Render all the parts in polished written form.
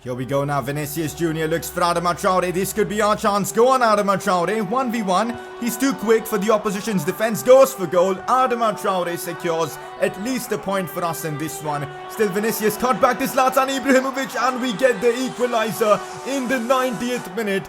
Here we go now. Vinicius Jr. looks for Adama Traore. This could be our chance. Go on, Adama Traore. 1v1. He's too quick for the opposition's defense. Goes for goal. Adama Traore secures at least a point for us in this one. Still Vinicius cut back to Zlatan Ibrahimovic, and we get the equalizer in the 90th minute.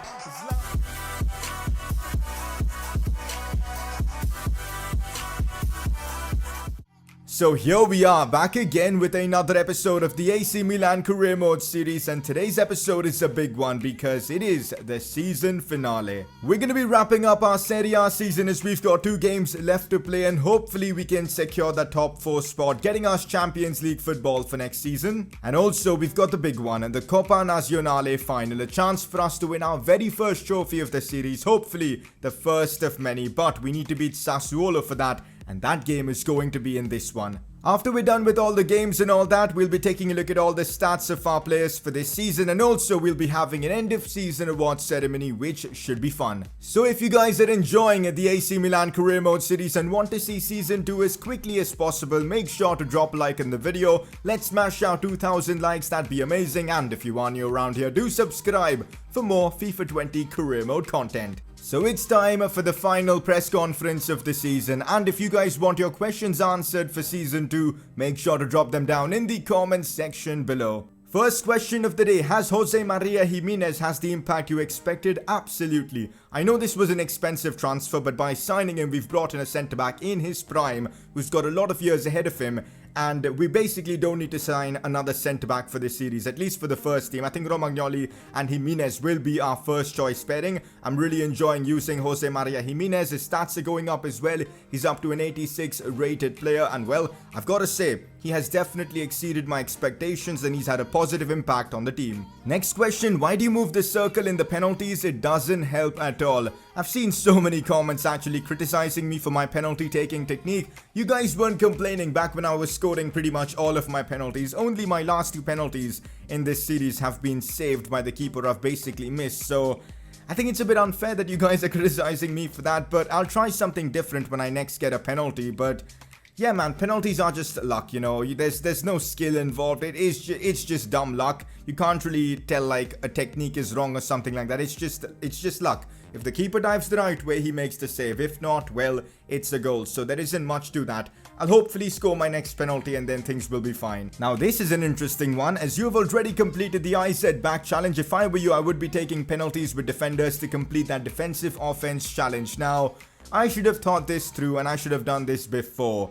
So here we are back again with another episode of the AC Milan Career Mode series, and today's episode is a big one because it is the season finale. We're going to be wrapping up our Serie A season as we've got 2 games left to play, and hopefully we can secure the top 4 spot, getting us Champions League football for next season. And also we've got the big one, the Coppa Nazionale final, a chance for us to win our very first trophy of the series, hopefully the first of many, but we need to beat Sassuolo for that. And that game is going to be in this one. After we're done with all the games and all that, we'll be taking a look at all the stats of our players for this season, and also we'll be having an end of season awards ceremony, which should be fun. So if you guys are enjoying the AC Milan Career Mode series and want to see season 2 as quickly as possible, make sure to drop a like in the video. Let's smash out 2,000 likes, that'd be amazing. And if you are new around here, do subscribe for more FIFA 20 Career Mode content. So it's time for the final press conference of the season, and if you guys want your questions answered for season 2, make sure to drop them down in the comments section below. First question of the day: has Jose Maria Jimenez has the impact you expected? Absolutely. I know this was an expensive transfer, but by signing him, we've brought in a centre-back in his prime who's got a lot of years ahead of him. And we basically don't need to sign another centre-back for this series, at least for the first team. I think Romagnoli and Jimenez will be our first choice pairing. I'm really enjoying using Jose Maria Jimenez. His stats are going up as well. He's up to an 86 rated player, and well, I've got to say, he has definitely exceeded my expectations and he's had a positive impact on the team. Next question: why do you move the circle in the penalties? It doesn't help at all. I've seen so many comments actually criticizing me for my penalty taking technique. You guys weren't complaining back when I was scoring pretty much all of my penalties. Only my last 2 penalties in this series have been saved by the keeper I've basically missed. So I think it's a bit unfair that you guys are criticizing me for that, but I'll try something different when I next get a penalty. But yeah, man, penalties are just luck, you know. There's no skill involved. It's just dumb luck. You can't really tell like a technique is wrong or something like that. It's just luck. If the keeper dives the right way, he makes the save. If not, well, it's a goal. So there isn't much to that. I'll hopefully score my next penalty and then things will be fine. Now this is an interesting one. As you have already completed the IZ back challenge, if I were you, I would be taking penalties with defenders to complete that defensive offense challenge. Now, I should have thought this through and I should have done this before.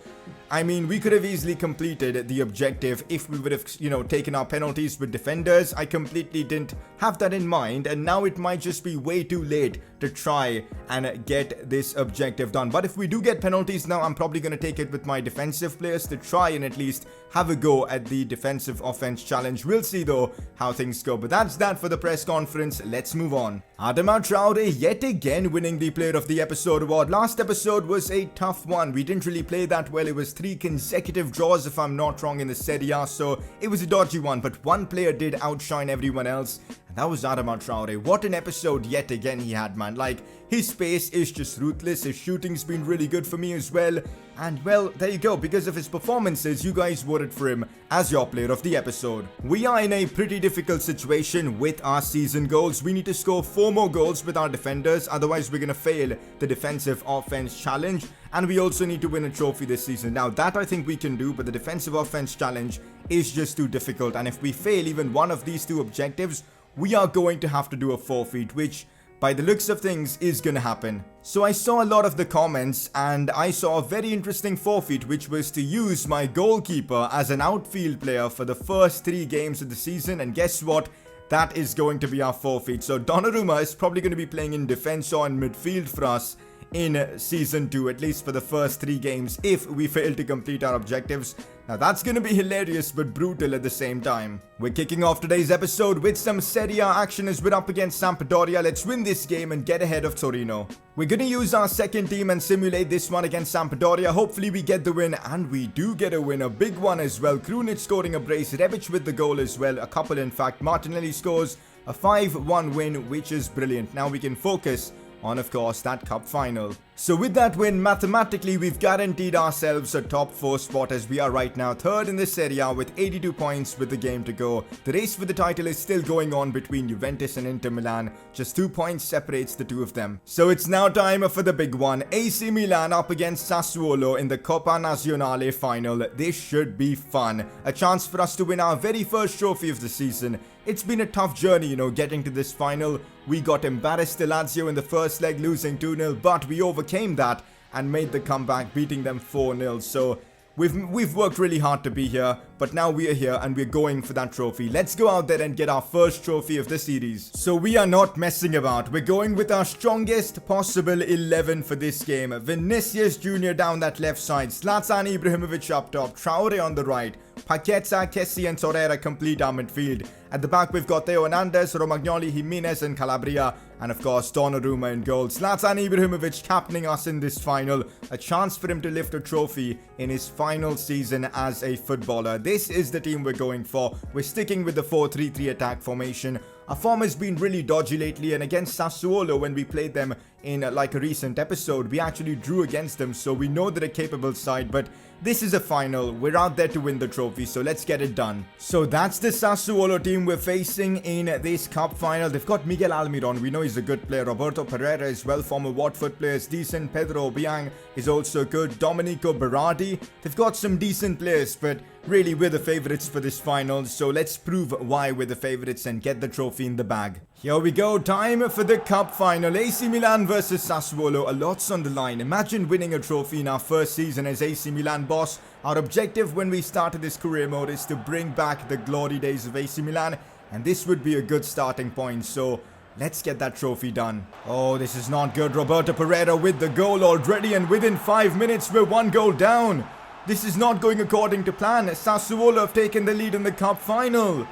I mean, we could have easily completed the objective if we would have, taken our penalties with defenders. I completely didn't have that in mind, and now it might just be way too late to try and get this objective done. But if we do get penalties now, I'm probably going to take it with my defensive players to try and at least have a go at the defensive offense challenge. We'll see though how things go. But that's that for the press conference. Let's move on. Adama Traore yet again winning the Player of the Episode award. Last episode was a tough one. We didn't really play that well. It was 3 consecutive draws, if I'm not wrong, in the Serie A, so it was a dodgy one, but one player did outshine everyone else, and that was Adama Traore. What an episode yet again he had, man. Like, his pace is just ruthless. His shooting's been really good for me as well. And well, there you go. Because of his performances, you guys voted for him as your Player of the Episode. We are in a pretty difficult situation with our season goals. We need to score 4 more goals with our defenders. Otherwise, we're going to fail the defensive offense challenge. And we also need to win a trophy this season. Now, that I think we can do, but the defensive offense challenge is just too difficult. And if we fail even one of these 2 objectives, we are going to have to do a forfeit, which by the looks of things is gonna happen. So I saw a lot of the comments and I saw a very interesting forfeit, which was to use my goalkeeper as an outfield player for the first 3 games of the season. And guess what? That is going to be our forfeit. So Donnarumma is probably going to be playing in defense or in midfield for us in season 2, at least for the first 3 games, if we fail to complete our objectives. Now that's gonna be hilarious but brutal at the same time. We're kicking off today's episode with some Serie A action as we're up against Sampdoria. Let's win this game and get ahead of Torino. We're gonna use our second team and simulate this one against Sampdoria. Hopefully we get the win, and we do get a win, a big one as well. Krunic scoring a brace, Rebic with the goal as well, a couple in fact. Martinelli scores a 5-1 win, which is brilliant. Now we can focus on, of course, that cup final. So with that win, mathematically we've guaranteed ourselves a top 4 spot, as we are right now 3rd in this area with 82 points with the game to go. The race for the title is still going on between Juventus and Inter Milan. Just 2 points separates the two of them. So it's now time for the big one. AC Milan up against Sassuolo in the Coppa Nazionale final. This should be fun. A chance for us to win our very first trophy of the season. It's been a tough journey, getting to this final. We got embarrassed to Lazio in the first leg, losing 2-0, but we overcame that and made the comeback, beating them 4-0. So we've worked really hard to be here, but now we are here and we're going for that trophy. Let's go out there and get our first trophy of the series. So we are not messing about. We're going with our strongest possible 11 for this game. Vinicius Jr. down that left side, Zlatan Ibrahimovic up top, Traore on the right, Paqueta, Kessie and Torreira complete our midfield. At the back we've got Theo Hernandez, Romagnoli, Jimenez and Calabria, and of course Donnarumma in goal. Zlatan Ibrahimovic captaining us in this final. A chance for him to lift a trophy in his final season as a footballer. This is the team we're going for. We're sticking with the 4-3-3 attack formation. Our form has been really dodgy lately, and against Sassuolo, when we played them in like a recent episode, we actually drew against them, so we know they're a capable side, but this is a final. We're out there to win the trophy, so let's get it done. So that's the Sassuolo team we're facing in this cup final. They've got Miguel Almiron, we know he's a good player. Roberto Pereira is well, former Watford player, is decent. Pedro Obiang is also good. Domenico Berardi. They've got some decent players, but really we're the favorites for this final, so let's prove why we're the favorites and get the trophy in the bag. Here we go, time for the cup final. AC Milan versus Sassuolo. A lot's on the line. Imagine winning a trophy in our first season as AC Milan boss. Our objective when we started this career mode is to bring back the glory days of AC Milan, and this would be a good starting point, so let's get that trophy done. Oh, this is not good. Roberto Pereira with the goal already, and within 5 minutes we're 1 goal down. This is not going according to plan. Sassuolo have taken the lead in the cup final.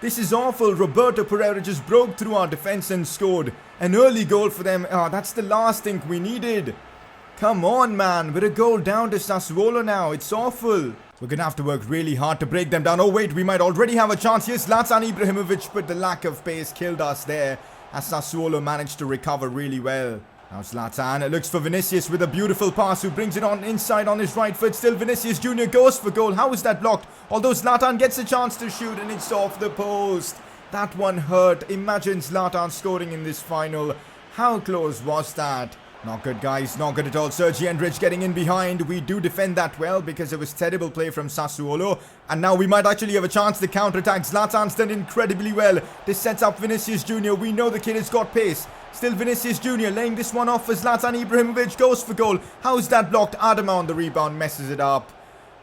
This is awful. Roberto Pereira just broke through our defense and scored an early goal for them. That's the last thing we needed. Come on, man. We're a goal down to Sassuolo now. It's awful. We're going to have to work really hard to break them down. Oh, wait. We might already have a chance. Yes, Zlatan Ibrahimovic, but the lack of pace killed us there as Sassuolo managed to recover really well. Now Zlatan looks for Vinicius with a beautiful pass, who brings it on inside on his right foot. Still Vinicius Jr. goes for goal. How is that blocked? Although Zlatan gets a chance to shoot and it's off the post. That one hurt. Imagine Zlatan scoring in this final. How close was that? Not good, guys. Not good at all. Sergi Endrich getting in behind. We do defend that well because it was terrible play from Sassuolo. And now we might actually have a chance to counter-attack. Zlatan's done incredibly well. This sets up Vinicius Jr. We know the kid has got pace. Still Vinicius Jr. laying this one off for Zlatan Ibrahimovic. Goes for goal. How's that blocked? Adama on the rebound messes it up.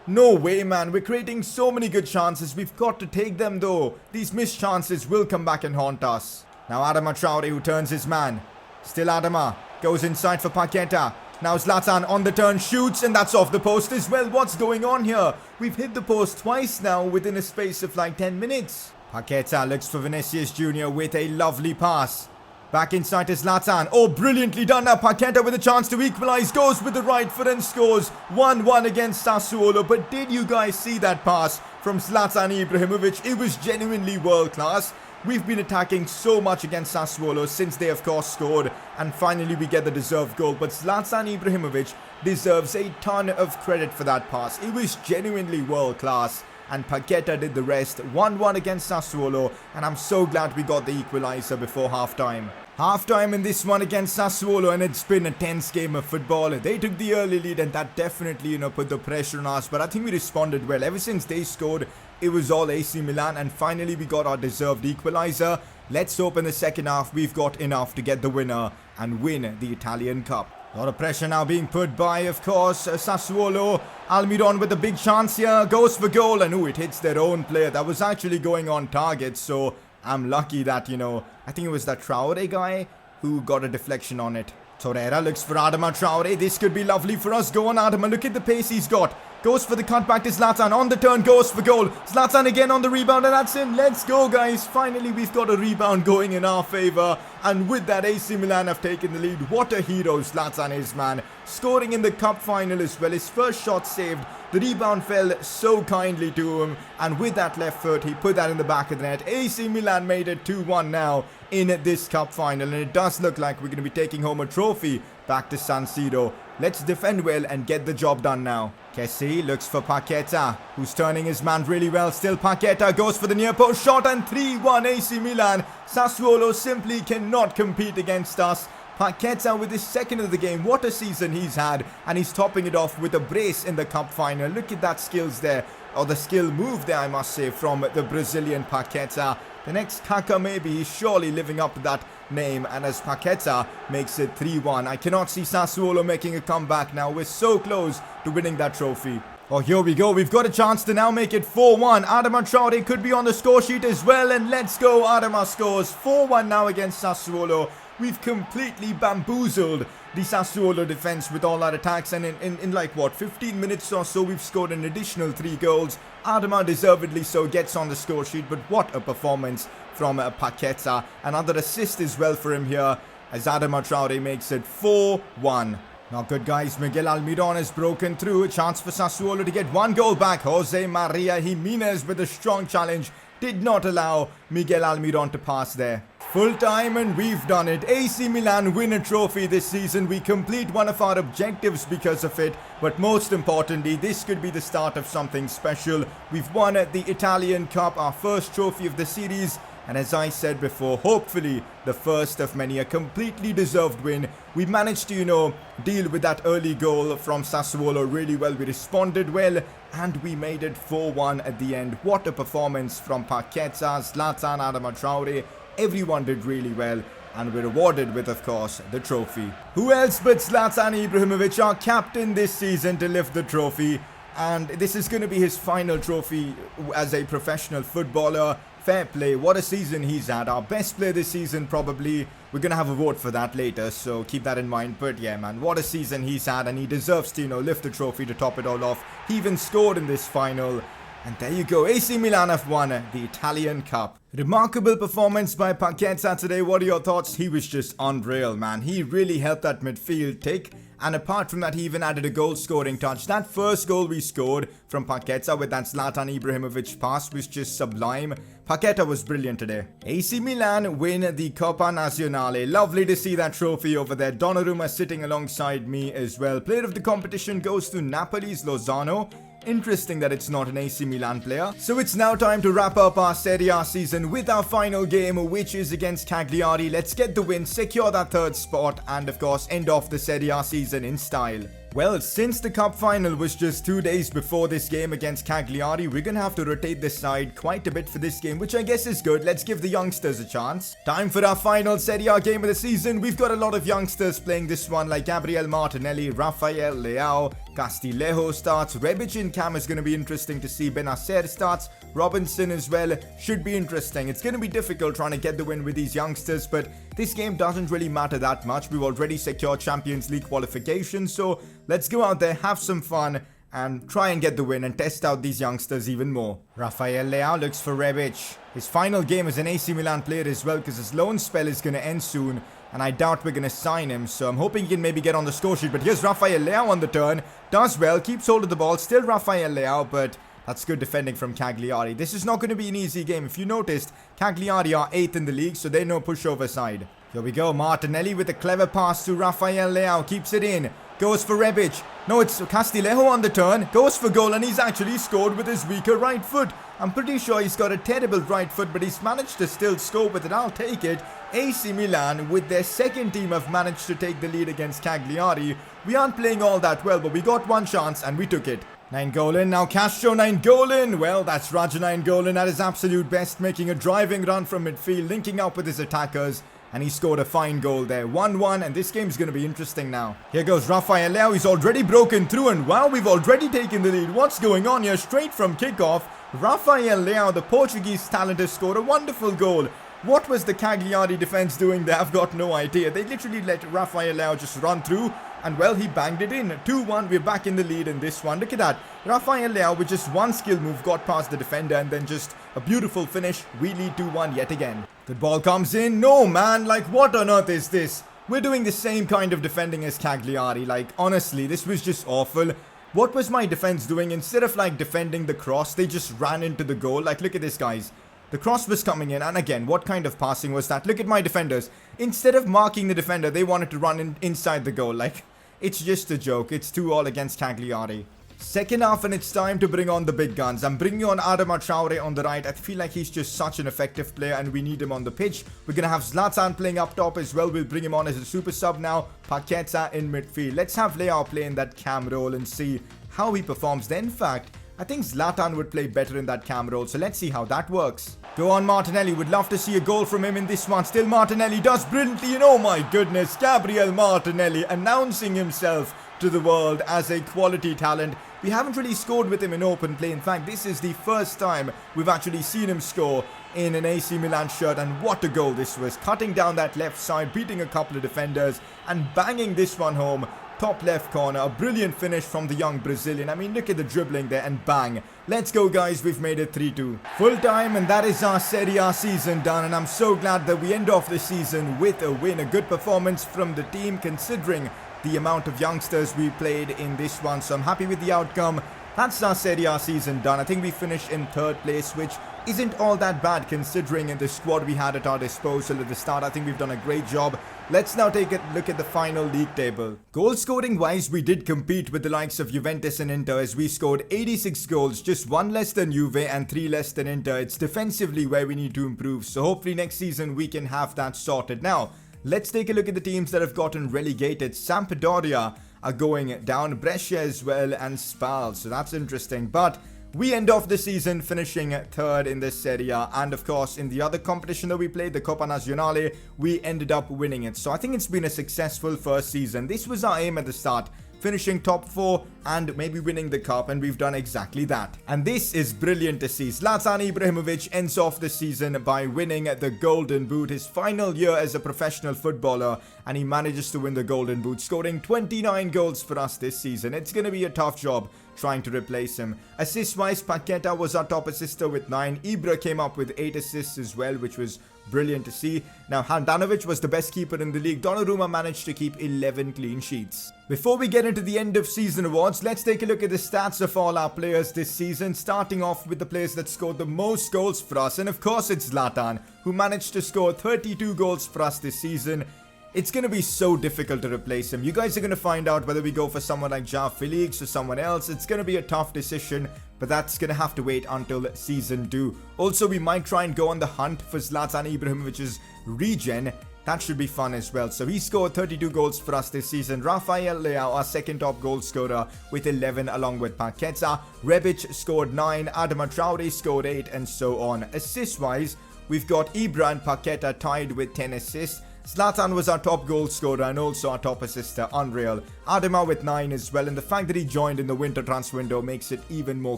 No way, man. We're creating so many good chances. We've got to take them, though. These missed chances will come back and haunt us. Now Adama Traore, who turns his man. Still Adama. Goes inside for Paqueta. Now Zlatan on the turn, shoots, and that's off the post as well. What's going on here? We've hit the post twice now within a space of like 10 minutes. Paqueta looks for Vinicius Jr. with a lovely pass. Back inside to Zlatan. Oh, brilliantly done now. Paqueta with a chance to equalize. Goes with the right foot and scores 1-1 against Sassuolo. But did you guys see that pass from Zlatan Ibrahimovic? It was genuinely world class. We've been attacking so much against Sassuolo since they of course scored, and finally we get the deserved goal, but Zlatan Ibrahimovic deserves a ton of credit for that pass. It was genuinely world class, and Paqueta did the rest. 1-1 against Sassuolo, and I'm so glad we got the equalizer before halftime. Halftime in this one against Sassuolo, and it's been a tense game of football. They took the early lead, and that definitely, put the pressure on us, but I think we responded well. Ever since they scored, it was all AC Milan, and finally we got our deserved equalizer. Let's hope in the second half we've got enough to get the winner and win the Italian Cup. A lot of pressure now being put by, of course, Sassuolo. Almiron with a big chance here, goes for goal, and it hits their own player. That was actually going on target, so I'm lucky that, I think it was that Traore guy who got a deflection on it. Torreira looks for Adama Traore. This could be lovely for us. Go on, Adama. Look at the pace he's got. Goes for the cutback to Zlatan. On the turn, goes for goal. Zlatan again on the rebound, and that's in. Let's go, guys. Finally, we've got a rebound going in our favor. And with that, AC Milan have taken the lead. What a hero Zlatan is, man. Scoring in the cup final as well. His first shot saved. The rebound fell so kindly to him. And with that left foot, he put that in the back of the net. AC Milan made it 2-1 now in this cup final. And it does look like we're going to be taking home a trophy. back to San Siro. Let's defend well and get the job done now. Kessie looks for Paqueta, who's turning his man really well. Still Paqueta goes for the near post shot and 3-1 AC Milan. Sassuolo simply cannot compete against us. Paqueta with his second of the game. What a season he's had. And he's topping it off with a brace in the cup final. Look at that skills there. Or the skill move there, I must say, from the Brazilian Paqueta. The next Kaka maybe. He's surely living up to that name. And as Paqueta makes it 3-1. I cannot see Sassuolo making a comeback now. We're so close to winning that trophy. Oh, here we go. We've got a chance to now make it 4-1. Adama Traore could be on the score sheet as well. And let's go. Adama scores 4-1 now against Sassuolo. We've completely bamboozled the Sassuolo defense with all our attacks, and in like what, 15 minutes or so, we've scored an additional 3 goals. Adama deservedly so gets on the score sheet, but what a performance from Paqueta. Another assist as well for him here as Adama Traore makes it 4-1. Not good, guys. Miguel Almiron has broken through. A chance for Sassuolo to get 1 goal back. Jose Maria Jimenez with a strong challenge. Did not allow Miguel Almiron to pass there. Full time and we've done it. AC Milan win a trophy this season. We complete one of our objectives because of it. But most importantly, this could be the start of something special. We've won the Italian Cup, our first trophy of the series. And as I said before, hopefully the first of many, a completely deserved win. We managed to, deal with that early goal from Sassuolo really well. We responded well and we made it 4-1 at the end. What a performance from Paqueta, Zlatan, Adama Traore. Everyone did really well. And we're rewarded with, of course, the trophy. Who else but Zlatan Ibrahimovic, our captain this season, to lift the trophy. And this is going to be his final trophy as a professional footballer. Fair play. What a season he's had. Our best player this season, probably. We're going to have a vote for that later, so keep that in mind. But yeah, man, what a season he's had. And he deserves to, lift the trophy to top it all off. He even scored in this final. And there you go. AC Milan have won the Italian Cup. Remarkable performance by Paqueta today. What are your thoughts? He was just unreal, man. He really helped that midfield tick. And apart from that, he even added a goal-scoring touch. That first goal we scored from Paqueta with that Zlatan Ibrahimovic pass was just sublime. Paqueta was brilliant today. AC Milan win the Coppa Nazionale. Lovely to see that trophy over there. Donnarumma sitting alongside me as well. Player of the competition goes to Napoli's Lozano. Interesting that it's not an AC Milan player. So it's now time to wrap up our Serie A season with our final game, which is against Cagliari. Let's get the win, secure that 3rd spot, and of course end off the Serie A season in style. Well, since the cup final was just 2 days before this game against Cagliari, we're gonna have to rotate this side quite a bit for this game, which I guess is good. Let's give the youngsters a chance. Time for our final Serie A game of the season. We've got a lot of youngsters playing this one, like Gabriel Martinelli, Rafael Leao, Castillejo starts, Rebic in cam is going to be interesting to see, Benacer starts, Robinson as well, should be interesting. It's going to be difficult trying to get the win with these youngsters, but this game doesn't really matter that much. We've already secured Champions League qualification, so let's go out there, have some fun, and try and get the win and test out these youngsters even more. Rafael Leao looks for Rebic. His final game as an AC Milan player as well, because his loan spell is going to end soon. And I doubt we're going to sign him, so I'm hoping he can maybe get on the score sheet. But here's Rafael Leao on the turn. Does well, keeps hold of the ball. Still Rafael Leao, but that's good defending from Cagliari. This is not going to be an easy game. If you noticed, Cagliari are 8th in the league, so they're no pushover side. Here we go. Martinelli with a clever pass to Rafael Leao. Keeps it in. Goes for Rebic. No, it's Castillejo on the turn. Goes for goal, and he's actually scored with his weaker right foot. I'm pretty sure he's got a terrible right foot, but he's managed to still score with it. I'll take it. AC Milan, with their second team, have managed to take the lead against Cagliari. We aren't playing all that well, but we got one chance, and we took it. Nainggolan, now Castro Nainggolan. Well, that's Raja Nainggolan at his absolute best, making a driving run from midfield, linking up with his attackers. And he scored a fine goal there. 1-1, and this game's going to be interesting now. Here goes Rafael Leao. He's already broken through, and wow, we've already taken the lead. What's going on here? Straight from kickoff, Rafael Leao, the Portuguese talent, has scored a wonderful goal. What was the Cagliari defense doing there? I've got no idea. They literally let Rafael Leao just run through. And well, he banged it in. 2-1, we're back in the lead in this one. Look at that. Rafael Leao with just one skill move got past the defender and then just a beautiful finish. We lead 2-1 yet again. Good ball comes in. No, man. Like, what on earth is this? We're doing the same kind of defending as Cagliari. Like, honestly, this was just awful. What was my defense doing? Instead of, like, defending the cross, they just ran into the goal. Like, look at this, guys. The cross was coming in, and again, what kind of passing was that? Look at my defenders. Instead of marking the defender, they wanted to run inside the goal. Like, it's just a joke. It's 2-2 against Cagliari. Second half, and it's time to bring on the big guns. I'm bringing on Adama Traore on the right. I feel like he's just such an effective player, and we need him on the pitch. We're going to have Zlatan playing up top as well. We'll bring him on as a super sub now. Paqueta in midfield. Let's have Leao play in that cam role and see how he performs. Then, in fact, I think Zlatan would play better in that cam role, so let's see how that works. Go on, Martinelli. Would love to see a goal from him in this one. Still Martinelli does brilliantly, and oh my goodness, Gabriel Martinelli announcing himself to the world as a quality talent. We haven't really scored with him in open play. In fact, this is the first time we've actually seen him score in an AC Milan shirt, and what a goal this was. Cutting down that left side, beating a couple of defenders, and banging this one home. Top left corner, a brilliant finish from the young Brazilian. I mean, look at the dribbling there, and bang. Let's go, guys. We've made it 3-2. Full time, and that is our Serie A season done. And I'm so glad that we end off the season with a win. A good performance from the team, considering the amount of youngsters we played in this one. So I'm happy with the outcome. That's our Serie A season done. I think we finished in 3rd place, which isn't all that bad considering the squad we had at our disposal at the start. I think we've done a great job. Let's now take a look at the final league table. Goal scoring wise, we did compete with the likes of Juventus and Inter, as we scored 86 goals, just 1 less than Juve and 3 less than Inter. It's defensively where we need to improve, so hopefully next season we can have that sorted. Now, let's take a look at the teams that have gotten relegated. Sampdoria are going down, Brescia as well, and Spal, so that's interesting. But we end off the season finishing 3rd in this Serie A, and of course in the other competition that we played, the Coppa Nazionale, we ended up winning it. So I think it's been a successful first season. This was our aim at the start, finishing top 4 and maybe winning the cup, and we've done exactly that. And this is brilliant to see. Zlatan Ibrahimovic ends off the season by winning the Golden Boot, his final year as a professional footballer, and he manages to win the Golden Boot, scoring 29 goals for us this season. It's going to be a tough job trying to replace him. Assist-wise, Paqueta was our top assister with 9. Ibra came up with 8 assists as well, which was brilliant to see. Now, Handanovic was the best keeper in the league. Donnarumma managed to keep 11 clean sheets. Before we get into the end of season awards, let's take a look at the stats of all our players this season, starting off with the players that scored the most goals for us. And of course, it's Zlatan, who managed to score 32 goals for us this season. It's going to be so difficult to replace him. You guys are going to find out whether we go for someone like João Felix or someone else. It's going to be a tough decision, but that's going to have to wait until season 2. Also, we might try and go on the hunt for Zlatan Ibrahimovic's regen. That should be fun as well. So he scored 32 goals for us this season. Rafael Leao, our second top goal scorer, with 11 along with Paqueta. Rebic scored 9. Adama Traore scored 8, and so on. Assist-wise, we've got Ibra and Paqueta tied with 10 assists. Zlatan was our top goal scorer and also our top assister. Unreal. Adama with 9 as well, and the fact that he joined in the winter transfer window makes it even more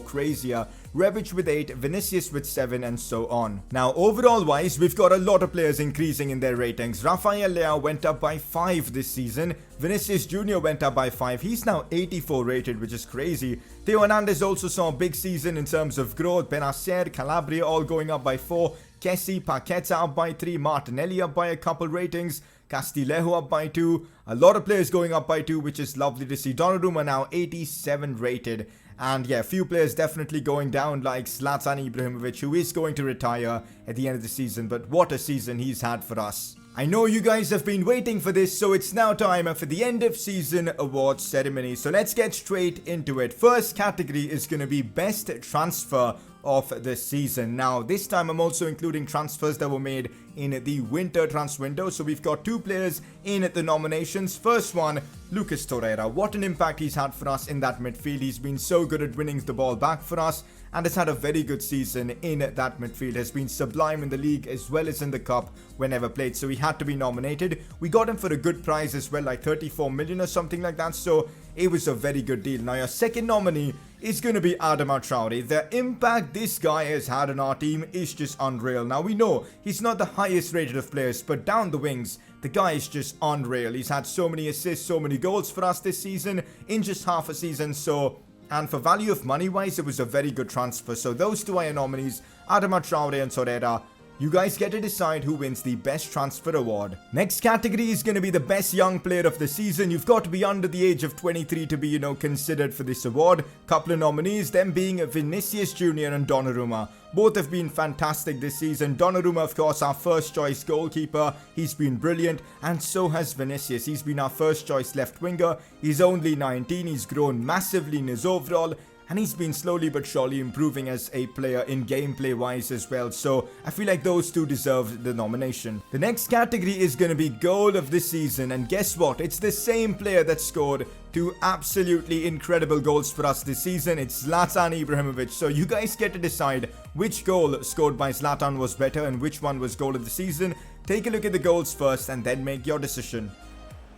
crazier. Rebic with 8, Vinicius with 7, and so on. Now, overall wise, we've got a lot of players increasing in their ratings. Rafael Leao went up by 5 this season. Vinicius Jr. went up by 5. He's now 84 rated, which is crazy. Theo Hernandez also saw a big season in terms of growth. Benacer, Calabria all going up by 4. Kessie, Paqueta up by 3, Martinelli up by a couple ratings, Castillejo up by 2, a lot of players going up by 2, which is lovely to see. Donnarumma now 87 rated, and yeah, a few players definitely going down, like Zlatan Ibrahimovic, who is going to retire at the end of the season, but what a season he's had for us. I know you guys have been waiting for this, so it's now time for the end of season awards ceremony. So let's get straight into it. First category is going to be best transfer of the season. Now, this time I'm also including transfers that were made in the winter transfer window. So we've got 2 players in the nominations. First one, Lucas Torreira. What an impact he's had for us in that midfield. He's been so good at winning the ball back for us, and has had a very good season in that midfield. Has been sublime in the league as well as in the cup whenever played, so he had to be nominated. We got him for a good price as well, like 34 million or something like that, so it was a very good deal. Now, your second nominee is going to be Adama Traore. The impact this guy has had on our team is just unreal. Now, we know he's not the highest rated of players, but down the wings, the guy is just unreal. He's had so many assists, so many goals for us this season in just half a season, so... And for value of money wise, it was a very good transfer. So those 2 are your nominees, Adama Traore and Torreira. You guys get to decide who wins the best transfer award. Next category is going to be the best young player of the season. You've got to be under the age of 23 to be, considered for this award. Couple of nominees, them being Vinicius Jr. and Donnarumma. Both have been fantastic this season. Donnarumma, of course, our first choice goalkeeper. He's been brilliant. And so has Vinicius. He's been our first choice left winger. He's only 19. He's grown massively in his overall. And he's been slowly but surely improving as a player in gameplay wise as well. So I feel like those two deserve the nomination. The next category is going to be goal of the season. And guess what? It's the same player that scored 2 absolutely incredible goals for us this season. It's Zlatan Ibrahimovic. So you guys get to decide which goal scored by Zlatan was better and which one was goal of the season. Take a look at the goals first and then make your decision.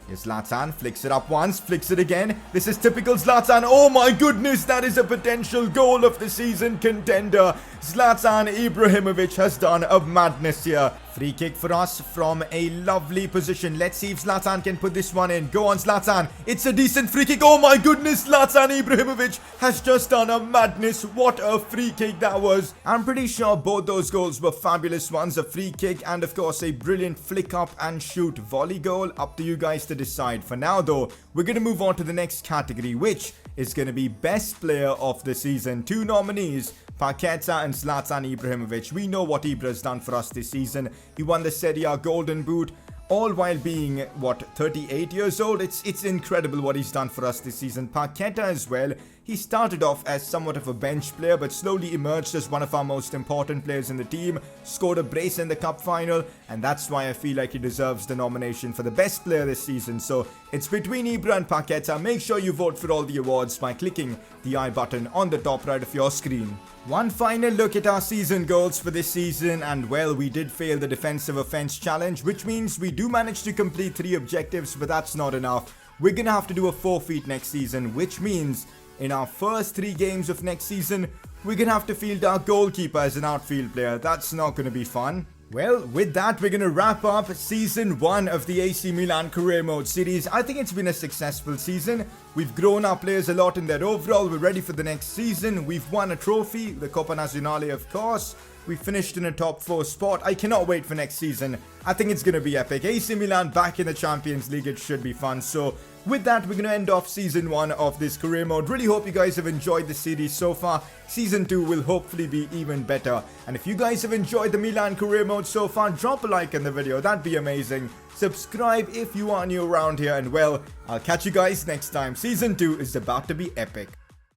Here's Zlatan, flicks it up once, flicks it again. This is typical Zlatan. Oh my goodness, that is a potential goal of the season contender. Zlatan Ibrahimovic has done a madness here. Free kick for us from a lovely position. Let's see if Zlatan can put this one in. Go on, Zlatan. It's a decent free kick. Oh my goodness, Zlatan Ibrahimovic has just done a madness. What a free kick that was. I'm pretty sure both those goals were fabulous ones. A free kick and, of course, a brilliant flick up and shoot volley goal. Up to you guys to decide. For now, though, we're going to move on to the next category, which is going to be best player of the season. 2 nominees, Paqueta and Zlatan Ibrahimovic. We know what Ibra has done for us this season. He won the Serie A Golden Boot, all while being, 38 years old. It's incredible what he's done for us this season. Paqueta as well. He started off as somewhat of a bench player, but slowly emerged as one of our most important players in the team. Scored a brace in the cup final, and that's why I feel like he deserves the nomination for the best player this season. So it's between Ibra and Paqueta. Make sure you vote for all the awards by clicking the I button on the top right of your screen. One final look at our season goals for this season, and well, we did fail the defensive offense challenge, which means we do manage to complete 3 objectives, but that's not enough. We're gonna have to do a forfeit next season, which means in our first 3 games of next season, we're gonna have to field our goalkeeper as an outfield player. That's not gonna be fun. Well, with that, we're going to wrap up Season 1 of the AC Milan Career Mode series. I think it's been a successful season. We've grown our players a lot in their overall. We're ready for the next season. We've won a trophy, the Coppa Nazionale, of course. We finished in a top 4 spot. I cannot wait for next season. I think it's going to be epic. AC Milan back in the Champions League. It should be fun. So with that, we're going to end off Season 1 of this career mode. Really hope you guys have enjoyed the series so far. Season 2 will hopefully be even better. And if you guys have enjoyed the Milan career mode so far, drop a like in the video. That'd be amazing. Subscribe if you are new around here. And well, I'll catch you guys next time. Season 2 is about to be epic.